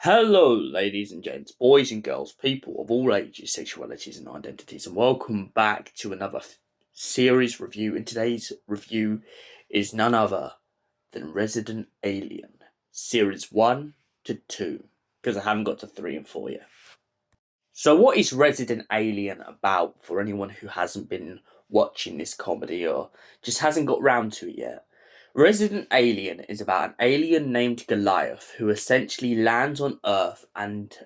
Hello, ladies and gents, boys and girls, people of all ages, sexualities, and identities, and welcome back to another series review. And today's review is none other than Resident Alien, Series 1 to 2, because I haven't got to 3 and 4 yet. So, what is Resident Alien about for anyone who hasn't been watching this comedy or just hasn't got round to it yet? Resident Alien is about an alien named Goliath who essentially lands on Earth and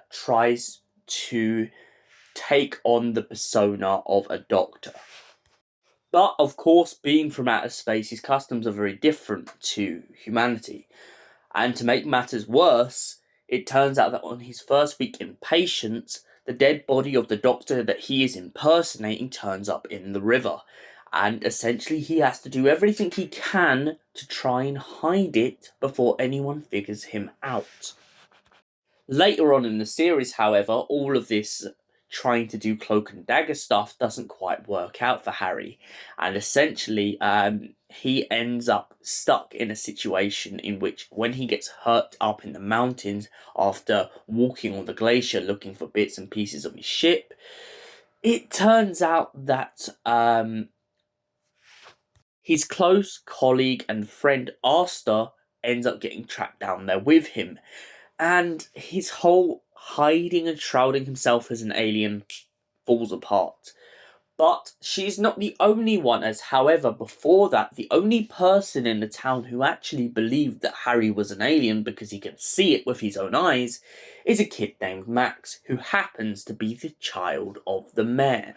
tries to take on the persona of a doctor. But of course, being from outer space, his customs are very different to humanity. And to make matters worse, it turns out that on his first week in patients, the dead body of the doctor that he is impersonating turns up in the river. And essentially, he has to do everything he can to try and hide it before anyone figures him out. Later on in the series, however, all of this trying to do cloak and dagger stuff doesn't quite work out for Harry. And essentially, he ends up stuck in a situation in which, when he gets hurt up in the mountains after walking on the glacier looking for bits and pieces of his ship, it turns out that his close colleague and friend Asta ends up getting tracked down there with him, and his whole hiding and shrouding himself as an alien falls apart. But she's not the only one, as however, before that, the only person in the town who actually believed that Harry was an alien because he can see it with his own eyes is a kid named Max, who happens to be the child of the mayor.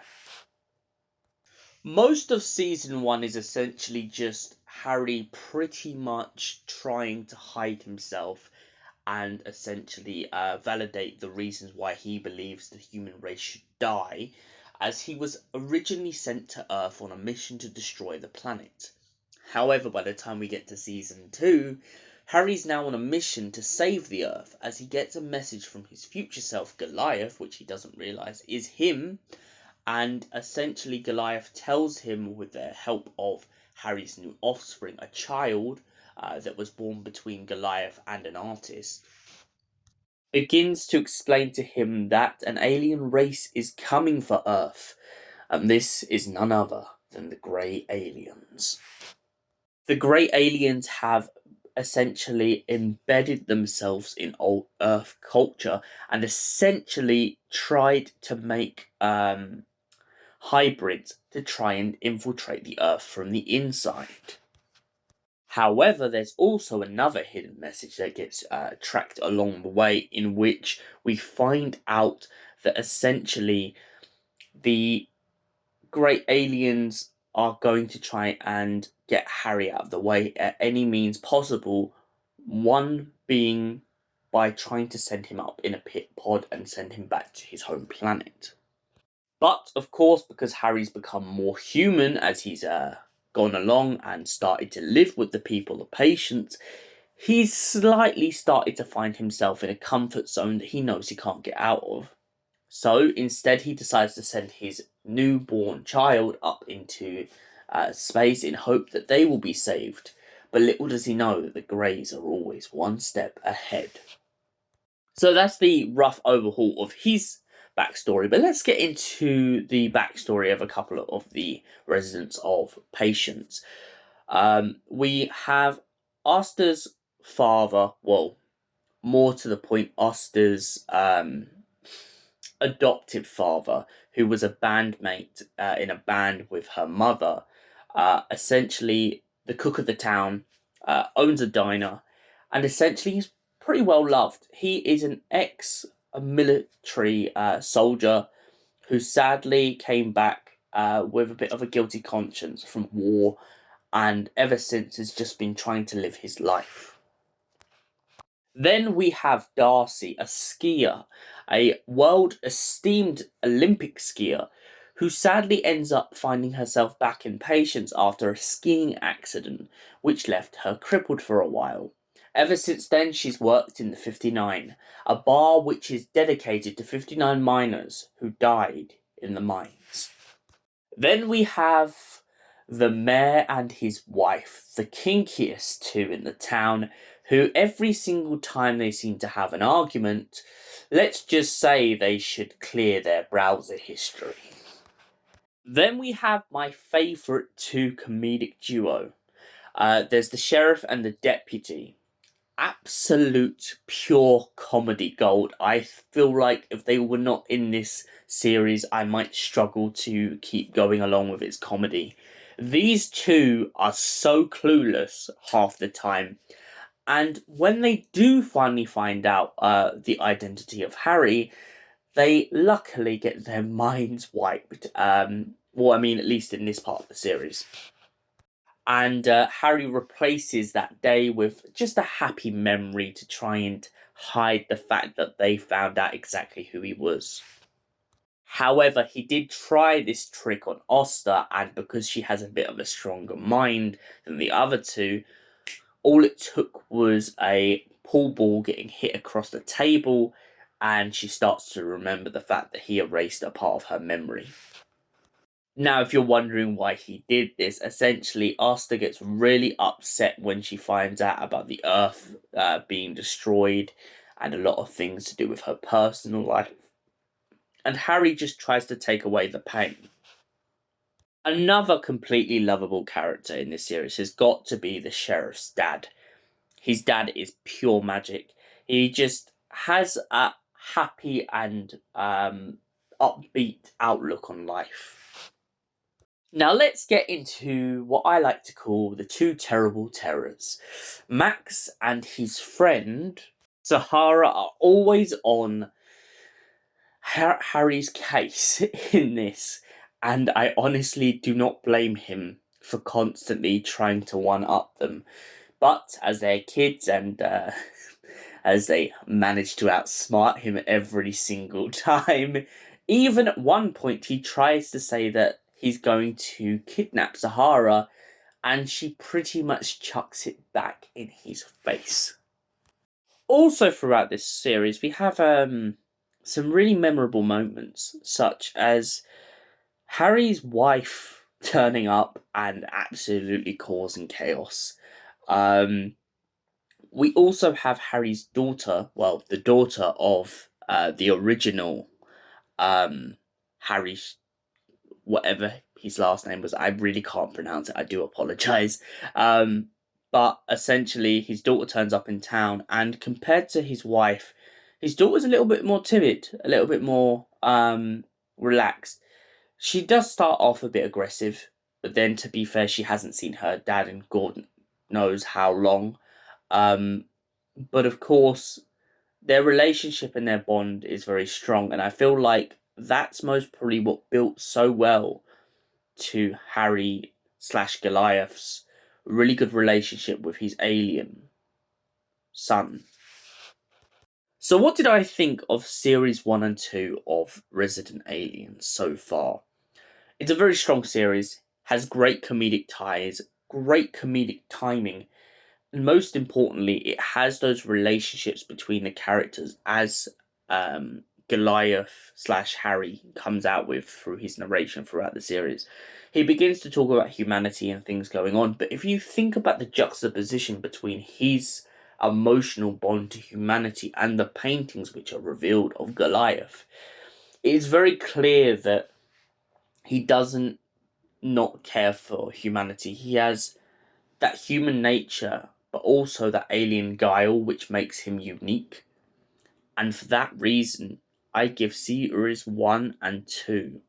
Most of season 1 is essentially just Harry pretty much trying to hide himself and essentially validate the reasons why he believes the human race should die, as he was originally sent to Earth on a mission to destroy the planet. However, by the time we get to season 2, Harry's now on a mission to save the Earth, as he gets a message from his future self, Goliath, which he doesn't realise is him, and essentially Goliath tells him, with the help of Harry's new offspring, a child that was born between Goliath and an artist, begins to explain to him that an alien race is coming for Earth, and this is none other than the Grey Aliens. The Grey Aliens have essentially embedded themselves in old Earth culture and essentially tried to make hybrids to try and infiltrate the Earth from the inside. However, there's also another hidden message that gets tracked along the way, in which we find out that essentially the great aliens are going to try and get Harry out of the way at any means possible, one being by trying to send him up in a pit pod and send him back to his home planet. But, of course, because Harry's become more human as he's gone along and started to live with the people, the patients, he's slightly started to find himself in a comfort zone that he knows he can't get out of. So, instead, he decides to send his newborn child up into space in hope that they will be saved. But little does he know that the Greys are always one step ahead. So that's the rough overhaul of his backstory, but let's get into the backstory of a couple of the residents of Patience. We have Asta's father, well, more to the point, Asta's adoptive father, who was a bandmate in a band with her mother, essentially the cook of the town, owns a diner, and essentially he's pretty well loved. He is an ex-military soldier who sadly came back with a bit of a guilty conscience from war, and ever since has just been trying to live his life. Then we have Darcy, a skier, a world-esteemed Olympic skier, who sadly ends up finding herself back in Patience after a skiing accident, which left her crippled for a while. Ever since then, she's worked in the 59, a bar which is dedicated to 59 miners who died in the mines. Then we have the mayor and his wife, the kinkiest two in the town, who every single time they seem to have an argument, let's just say they should clear their browser history. Then we have my favourite two comedic duo. There's the sheriff and the deputy. Absolute pure comedy gold. I feel like if they were not in this series, I might struggle to keep going along with its comedy. These two are so clueless half the time. And when they do finally find out the identity of Harry, they luckily get their minds wiped. Well, I mean, at least in this part of the series. And Harry replaces that day with just a happy memory to try and hide the fact that they found out exactly who he was. However, he did try this trick on Asta, and because she has a bit of a stronger mind than the other two, all it took was a pool ball getting hit across the table, and she starts to remember the fact that he erased a part of her memory. Now, if you're wondering why he did this, essentially, Asta gets really upset when she finds out about the Earth being destroyed and a lot of things to do with her personal life. And Harry just tries to take away the pain. Another completely lovable character in this series has got to be the sheriff's dad. His dad is pure magic. He just has a happy and upbeat outlook on life. Now let's get into what I like to call the two terrible terrors. Max and his friend Sahara are always on Harry's case in this, and I honestly do not blame him for constantly trying to one-up them. But as they're kids and as they manage to outsmart him every single time, even at one point he tries to say that he's going to kidnap Sahara, and she pretty much chucks it back in his face. Also throughout this series, we have some really memorable moments, such as Harry's wife turning up and absolutely causing chaos. We also have Harry's daughter, well, the daughter of the original Harry, whatever his last name was. I really can't pronounce it. I do apologise. But essentially, his daughter turns up in town, and compared to his wife, his daughter's a little bit more timid, a little bit more relaxed. She does start off a bit aggressive, but then, to be fair, she hasn't seen her dad in God knows how long. But of course, their relationship and their bond is very strong, and I feel like that's most probably what built so well to Harry / Goliath's really good relationship with his alien son. So what did I think of series 1 and 2 of Resident Alien so far? It's a very strong series, has great comedic ties, great comedic timing, and most importantly, it has those relationships between the characters as Goliath / Harry comes out with through his narration throughout the series. He begins to talk about humanity and things going on, but if you think about the juxtaposition between his emotional bond to humanity and the paintings which are revealed of Goliath, it is very clear that he doesn't not care for humanity. He has that human nature, but also that alien guile which makes him unique. And for that reason, I give series 1 and 2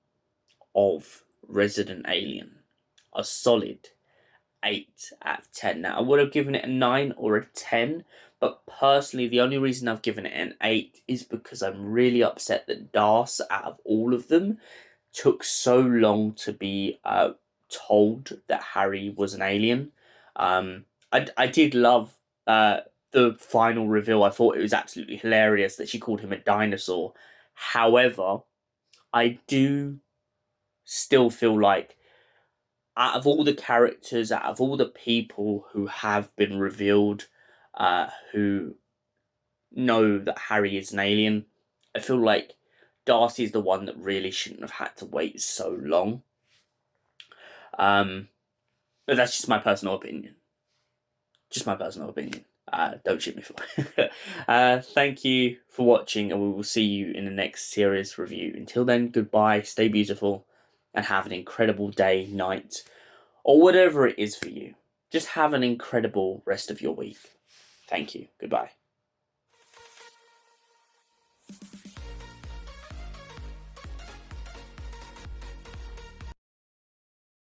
of Resident Alien a solid 8 out of 10. Now, I would have given it a 9 or a 10, but personally, the only reason I've given it an 8 is because I'm really upset that Das, out of all of them, took so long to be told that Harry was an alien. I did love the final reveal. I thought it was absolutely hilarious that she called him a dinosaur. However, I do still feel like out of all the characters, out of all the people who have been revealed, who know that Harry is an alien, I feel like Darcy is the one that really shouldn't have had to wait so long. But that's just my personal opinion. Just my personal opinion. Don't shoot me for it. Thank you for watching, and we will see you in the next series review. Until then, goodbye, stay beautiful, and have an incredible day, night, or whatever it is for you. Just have an incredible rest of your week. Thank you. Goodbye.